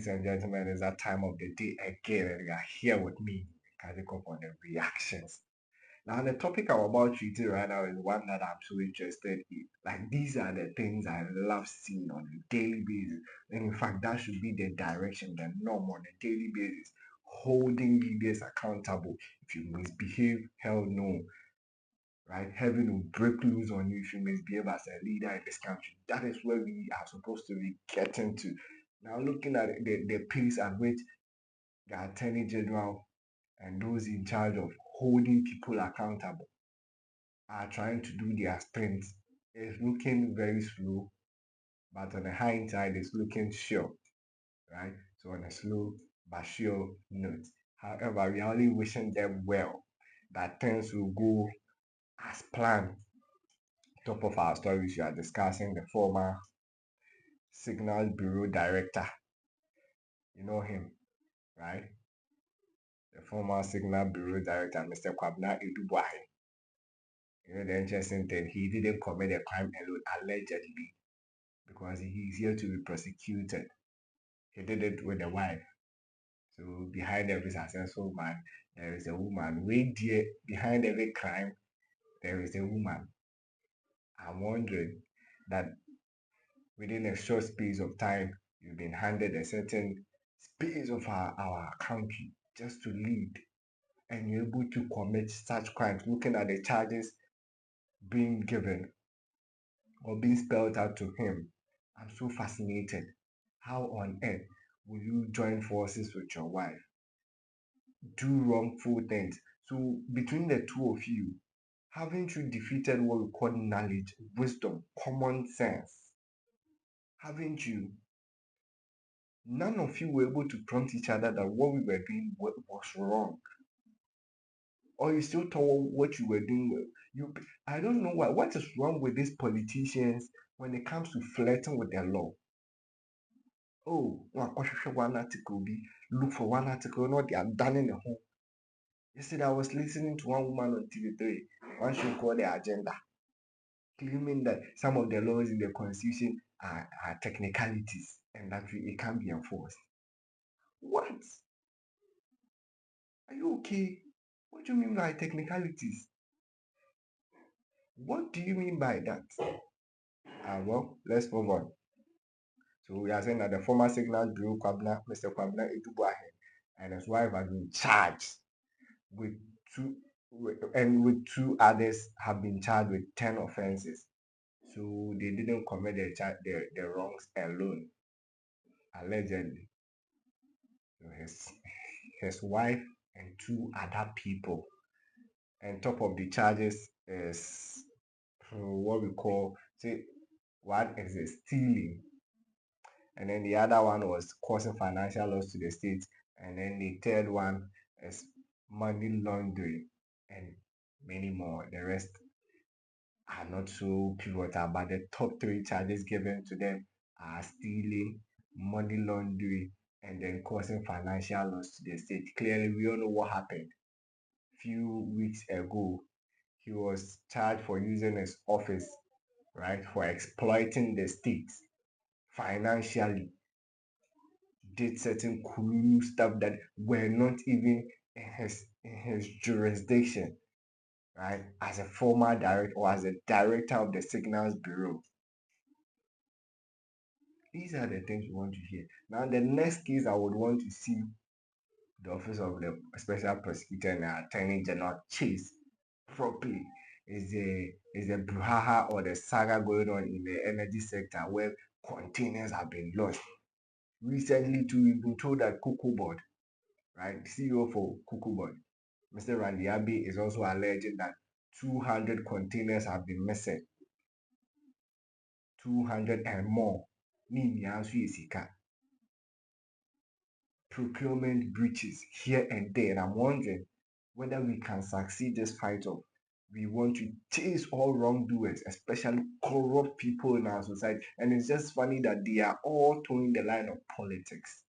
Ladies and gentlemen, it's that time of the day again, and you are here with me, catching up on the reactions. Now, the topic I'm about treating right now is one that I'm so interested in. Like, these are the things I love seeing on a daily basis. And in fact, that should be the direction, the norm on a daily basis. Holding leaders accountable. If you misbehave, hell no. Right? Heaven will break loose on you if you misbehave as a leader in this country. That is where we are supposed to be getting to. Now, looking at the pace at which the Attorney General and those in charge of holding people accountable are trying to do their stints, it's looking very slow, but on the hindsight, it's looking sure, right? So, on a slow but sure note. However, we are only wishing them well, that things will go as planned. Top of our stories, we are discussing the former Signal Bureau Director. You know him, right? The former Signal Bureau Director, Mr. Kwabna Boahene. You know, the interesting thing, he didn't commit a crime alone, allegedly, because he is here to be prosecuted. He did it with a wife. So behind every successful man, there is a woman. Right there, behind every crime, there is a woman. I'm wondering that within a short space of time, you've been handed a certain space of our country just to lead, and you're able to commit such crimes, looking at the charges being given or being spelled out to him. I'm so fascinated. How on earth will you join forces with your wife, do wrongful things? So, between the two of you, haven't you defeated what we call knowledge, wisdom, common sense? Haven't you? None of you were able to prompt each other that what we were doing was wrong, or you still thought what you were doing you. I don't know why. What is wrong with these politicians when it comes to flirting with the law? Oh, wakɔhwehwɛ one article be look for one article, not they are done in the home. Yesterday I was listening to one woman on TV3, one show called The Agenda, claiming that some of the laws in the constitution are technicalities and that it can be enforced. What? Are you okay? What do you mean by technicalities? What do you mean by that? Well, let's move on. So we are saying that the former Signal Bureau Mr. Kwabna Boahene, and his wife has been charged with two, with two others have been charged with 10 offenses. So they didn't commit the wrongs alone, allegedly. So his wife and two other people. And top of the charges is what we call, say, one is a stealing, and then the other one was causing financial loss to the state, and then the third one is money laundering, and many more. The rest are not so pivotal, but the top three charges given to them are stealing, money laundering, and then causing financial loss to the state. Clearly, we all know what happened. Few weeks ago, he was charged for using his office, right, for exploiting the state financially, did certain cool stuff that were not even in his jurisdiction, right? As a former director or as a director of the Signals Bureau. These are the things we want to hear. Now, the next case I would want to see the Office of the Special Prosecutor and Attorney General chase properly is the brouhaha or the saga going on in the energy sector where containers have been lost. Recently, too, we've been told that Cocoa Board, right, CEO for Cocoa Board, Mr. Randy Abbey, is also alleging that 200 containers have been missing. 200 and more. Procurement breaches here and there. And I'm wondering whether we can succeed this fight of we want to chase all wrongdoers, especially corrupt people in our society. And it's just funny that they are all towing the line of politics.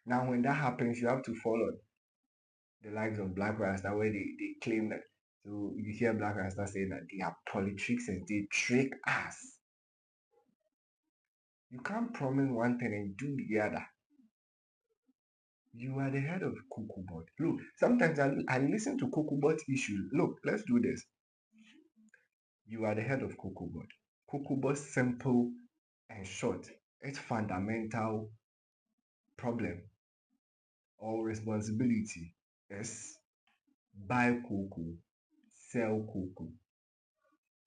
Now, when that happens, you have to follow the likes of Black Rasta, where they claim that. So you hear Black Rasta saying that they are politicians, they trick us. You can't promise one thing and do the other. You are the head of Kukubot. Look, sometimes I listen to Kukubot issues. Look, let's do this. You are the head of Kukubot. Kukubot, simple and short. Its fundamental problem or responsibility is buy cocoa, sell cocoa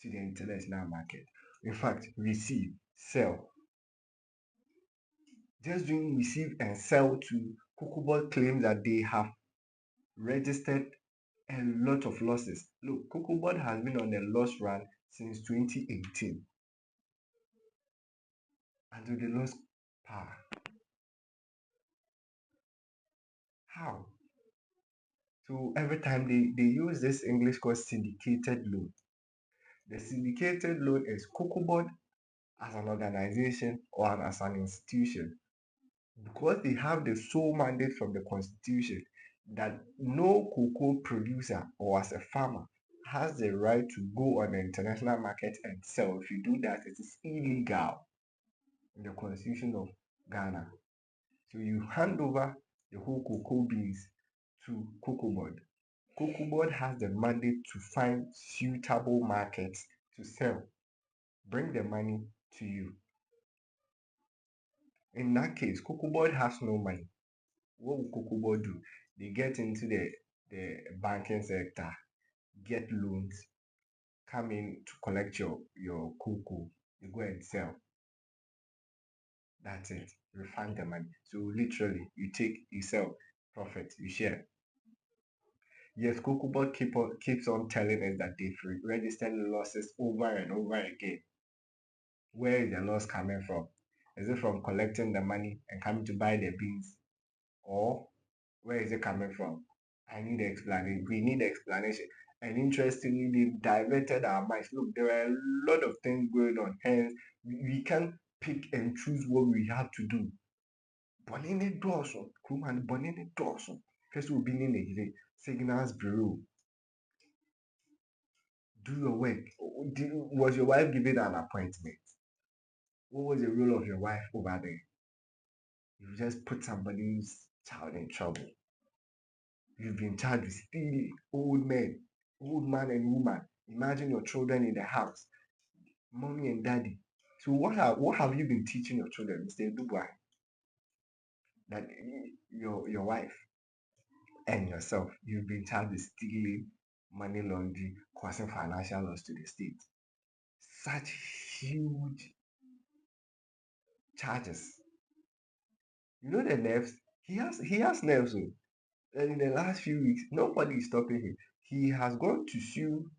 to the international market. In fact, receive, sell. Just doing receive and sell to Kukubot claims that they have registered a lot of losses. Look, Kukubot has been on a loss run since 2018 until they lost power. How? So every time they use this English called syndicated loan. The syndicated loan is Kukubot as an organization or as an institution, because they have the sole mandate from the constitution that no cocoa producer or as a farmer has the right to go on the international market and sell. If you do that, it is illegal in the constitution of Ghana. So you hand over the whole cocoa beans to Cocoa Board. Cocoa Board has the mandate to find suitable markets to sell, bring the money to you. In that case, Cocoa Board has no money. What will Cocoa Board do? They get into the banking sector, get loans, come in to collect your cocoa, you go and sell. That's it. Refund the money. So literally, you sell, profit, you share. Yes, CocoaBot keeps on telling us that they've registered losses over and over again. Where is the loss coming from? Is it from collecting the money and coming to buy the beans? Or where is it coming from? I need explanation. We need explanation. And interestingly, they've diverted our minds. Look, there are a lot of things going on. Hence, we can't pick and choose what we have to do. Boahene dawson, Kuman Boahene dawson. First, we'll be in a signals bureau. Do your work. Was your wife given an appointment? What was the role of your wife over there? You just put somebody's child in trouble. You've been charged with stealing old man and woman. Imagine your children in the house, mommy and daddy. So what have you been teaching your children, Mr. Dubois? That your wife and yourself, you've been charged with stealing, money laundering, causing financial loss to the state. Such huge charges. You know the nerves. He has nerves. Oh. And in the last few weeks, nobody is stopping him. He has gone to sue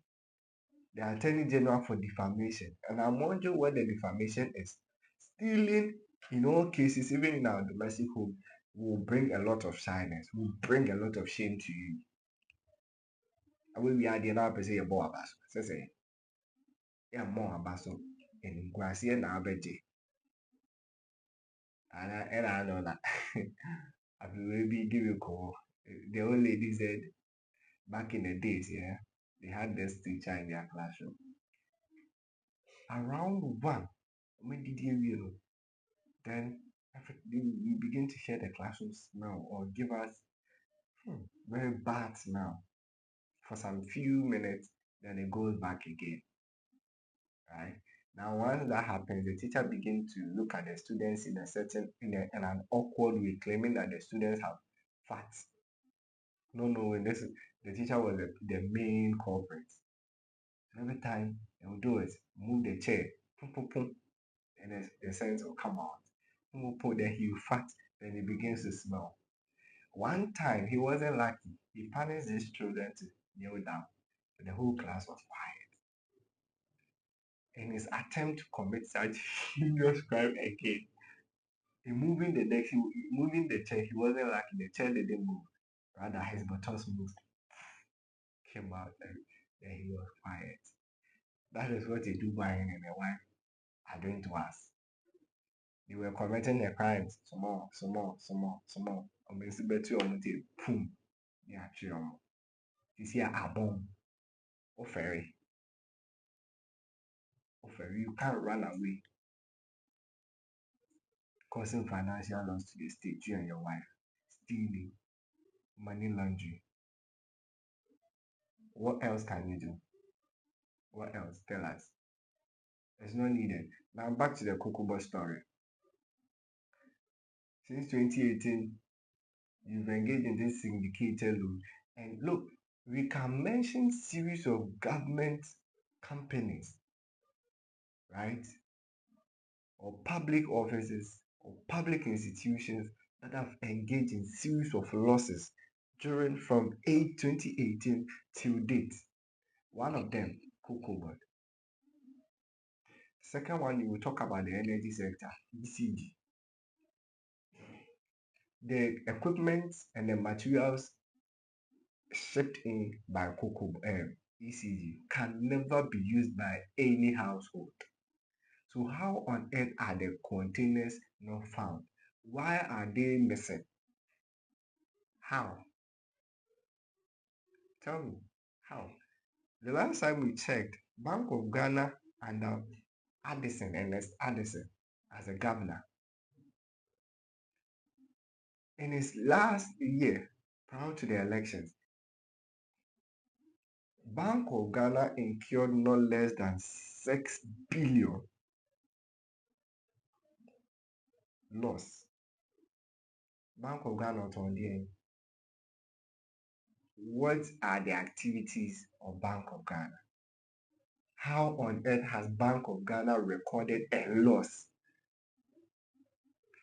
the Attorney General for defamation. And I'm wondering what the defamation is. Stealing, in all cases, even in our domestic home, will bring a lot of shyness, will bring a lot of shame to you. And when we are there now, say about us. Say, yeah, more about so. And Guasia now, Betty. And I know that. I will maybe give you a call. The old lady said back in the days, yeah, they had this teacher in their classroom. Around one, when did you know? Then we begin to hear the classroom smell or give us very bad smell for some few minutes, then it goes back again, right? Now, once that happens, the teacher begins to look at the students in a certain in an awkward way, claiming that the students have fat. No, no, when this the teacher was the main culprit. So every time they will do it, move the chair, pum, pum, pum, and the scent will come out. Pum, pum, then he will fat, then it begins to smell. One time he wasn't lucky. He punished his children to kneel down. The whole class was quiet. In his attempt to commit such heinous crime again, moving the chair, he wasn't lucky. The chair didn't move. Rather, his buttocks moved, came out, and then he was quiet. That is what they do by him and their wife are doing to us. They were committing their crimes. Some more, some more, some more, some more. Boom. Yeah, chill. You see a bomb. Oh, ferry. Oh, ferry. You can't run away. causing financial loss to the state, you and your wife, stealing, money laundering. What else can you do? What else? Tell us. It's not needed. Now back to the Kokobo story. Since 2018, you've engaged in this syndicated loan. And look, we can mention series of government companies, right? Or public offices or public institutions that have engaged in series of losses during from 2018 till date. One of them, Cocoa. Second one, you will talk about the energy sector, ECG. The equipment and the materials shipped in by Cocoa ECG can never be used by any household. So how on earth are the containers not found? Why are they missing? How? Tell me, how? The last time we checked, Bank of Ghana under Addison, Ernest Addison, as a governor, in his last year prior to the elections, Bank of Ghana incurred no less than 6 billion loss. Bank of Ghana on the what are the activities of Bank of Ghana? How on earth has Bank of Ghana recorded a loss?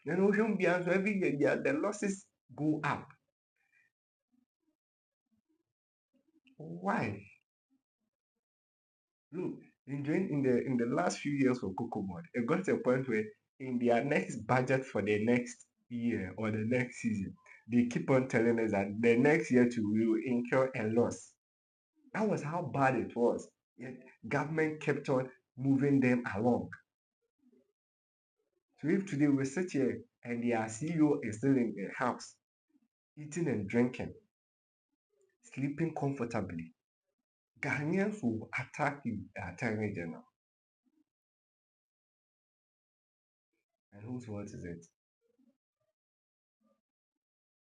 Then Ocean Bian, so every year the losses go up. Why? Look, in the last few years for Cocomod, it got to a point where in their next budget for the next year or the next season, they keep on telling us that the next year too we will incur a loss. That was how bad it was. Yet government kept on moving them along. So if today we sit here and their CEO is still in the house, eating and drinking, sleeping comfortably, Ghanaians will attack you, Attorney General. And whose fault is it?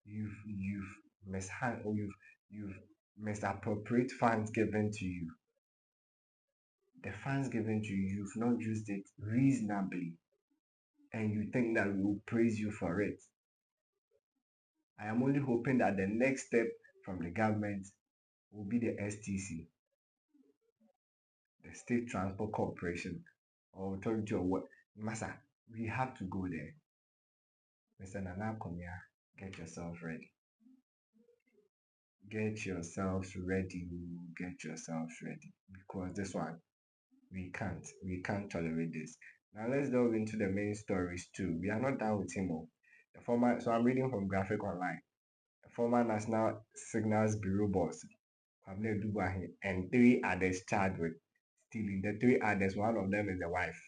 You've mishand or you've misappropriate funds given to you. The funds given to you, you've not used it reasonably, and you think that we will praise you for it. I am only hoping that the next step from the government will be the STC, the State Transport Corporation, or authority or what. Massa, we have to go there. Mr. Nana Konya, get yourself ready. Get yourselves ready. Get yourselves ready. Because this one, we can't tolerate this. Now let's delve into the main stories too. We are not done with him. The former, so I'm reading from Graphic Online. The former National Signals Bureau boss, Boahene, and 3 others charged with stealing. The 3 others, one of them is the wife.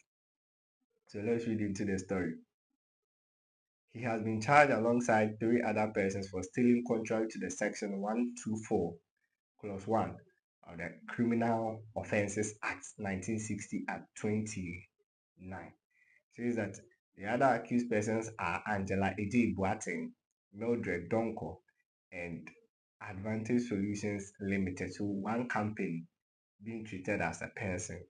So let's read into the story. He has been charged alongside 3 other persons for stealing contrary to the section 124, clause 1 of the Criminal Offences Act 1960 at 29. Says that the other accused persons are Angela Eji Boateng, Mildred Donko, and Advantage Solutions Limited. So one company being treated as a person.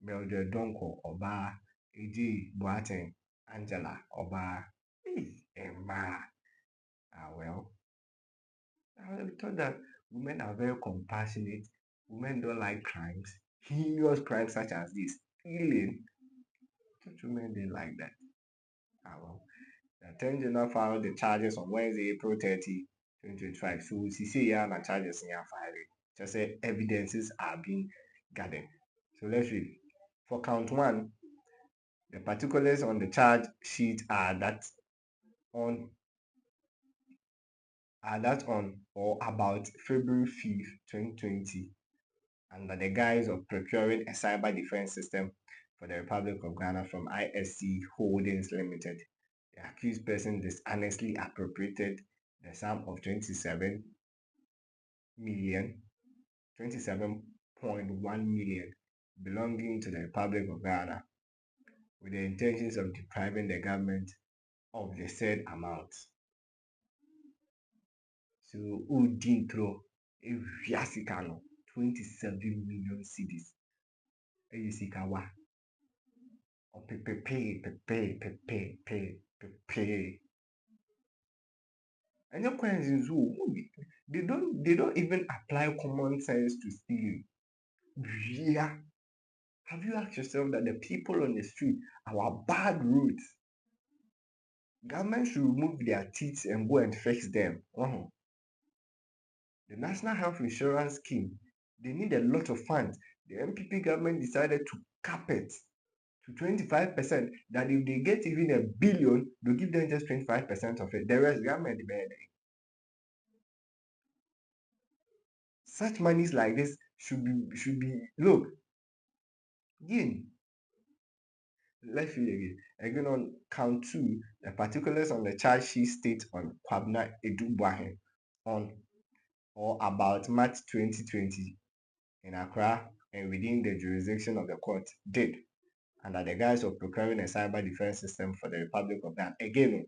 Mildred Donko, Oba, Eji Boateng, Angela, Oba, Emma. Well, I thought that women are very compassionate. Women don't like crimes, heinous crimes such as this. Stealing. Such women didn't like that. Well, the Attorney General filed the charges on Wednesday, April 30, 2025. So, we see here the charges in your file. Just say evidences are being gathered. So, let's read. For count 1, the particulars on the charge sheet are that on or about February 5th, 2020, under the guise of procuring a cyber defense system for the Republic of Ghana from ISC Holdings Limited. The accused person dishonestly appropriated the sum of 27.1 million belonging to the Republic of Ghana with the intentions of depriving the government of the said amount. So Udin throw Eviasikano 27 million cedis. Eyisikawa or pay. And your questions they don't even apply common sense to stealing. Yeah. Have you asked yourself that the people on the street, our bad roads, government should remove their teeth and go and fix them? The National Health Insurance Scheme, they need a lot of funds. The MPP government decided to cap it to 25%, that if they get even a billion, they'll give them just 25% of it. The rest, government bear. Such monies like this should be look, again, let's read again. Again on count two, the particulars on the charge sheet state on Kwabna Boahene on or about March 2020 in Accra and within the jurisdiction of the court did, under the guise of procuring a cyber defense system for the Republic of Ghana. Again,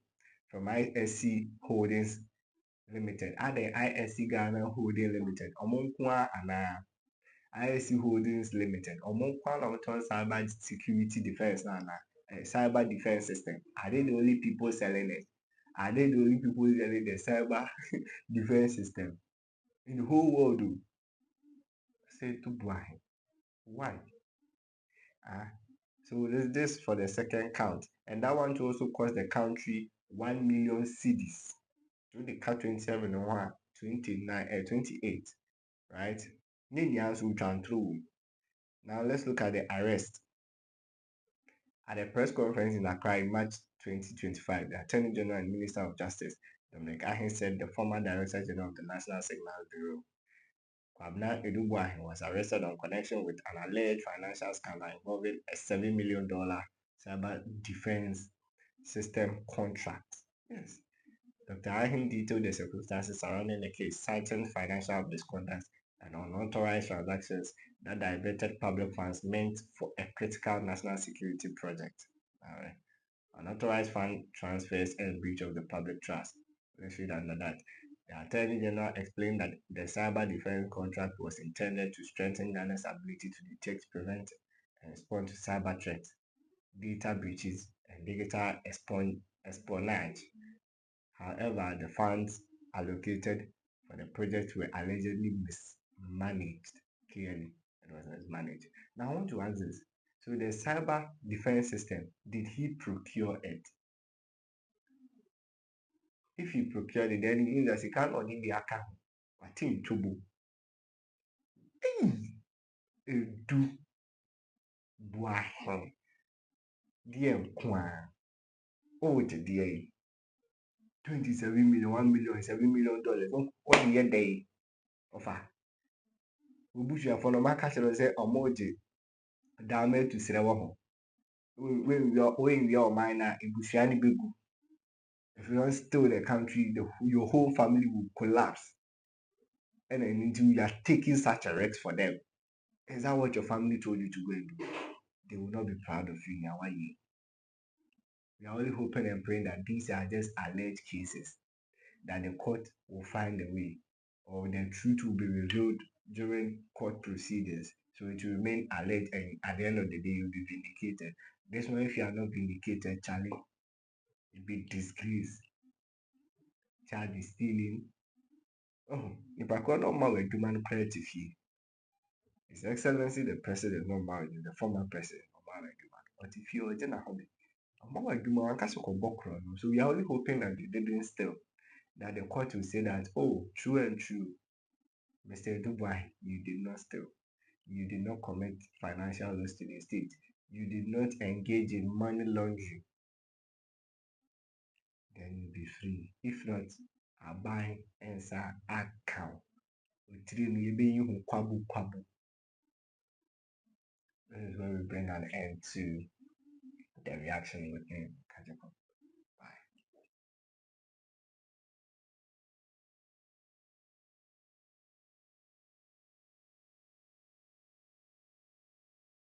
from ISC Holdings Limited. The ISC Ghana Holding Limited. Omonkwa and ISC Holdings Limited. Omonkwa Lomton Cyber Security Defense and cyber defense system. Are they the only people selling it? Are they the only people selling the cyber defense system in the whole world? Say to Boahene. Why? So this for the second count, and that one to also cost the country 1 million cedis. So they cut 27 and 1, 29, 28, right? Now let's look at the arrest. At a press conference in Accra in March 2025, the Attorney General and Minister of Justice, Dominic Ayine, said the former Director General of the National Signals Bureau, Kwabna Boahene, was arrested on connection with an alleged financial scandal involving a $7 million cyber defense system contract. Yes. Dr. Ayine detailed the circumstances surrounding the case, citing financial misconduct and unauthorized transactions that diverted public funds meant for a critical national security project. Unauthorized fund transfers and breach of the public trust. Let's read under that. The Attorney General explained that the cyber defense contract was intended to strengthen Ghana's ability to detect, prevent, and respond to cyber threats, data breaches, and digital espionage. However, the funds allocated for the project were allegedly mismanaged. Clearly, it was mismanaged. Now, I want to ask this. So, the cyber defense system, did he procure it? If he procured it, then it means that he can't only be account. I think Tubu. Do Boahene. Dear Kwan. Oh, it's a dear. 27 million, 1 million, $7 million. What the year day offer? Obusuafo no maka kyerɛ sɛ ɔmo gye daama to serɛ wɔ ho. Wɔnwia ɔman na ebusua no bɛgu. If you don't steal the country, your whole family will collapse. And then you are taking such a risk for them. Is that what your family told you to go and do? They will not be proud of you in our year. We are only hoping and praying that these are just alleged cases, that the court will find a way, or the truth will be revealed during court proceedings. So it will remain alleged, and at the end of the day, you'll be vindicated. This one, if you are not vindicated, Charlie, you'll be disgraced. Child is stealing. Oh, if I call not married, do man credit if he. His Excellency the President not married, the former president not married, but if you are a hobby, so we are only hoping that they didn't steal, that the court will say that, oh, true and true, Mr. Dubai, you did not steal. You did not commit financial loss to the state. You did not engage in money laundering. Then you'll be free. If not, I buy answer account. This is when we bring an end to the reaction with him.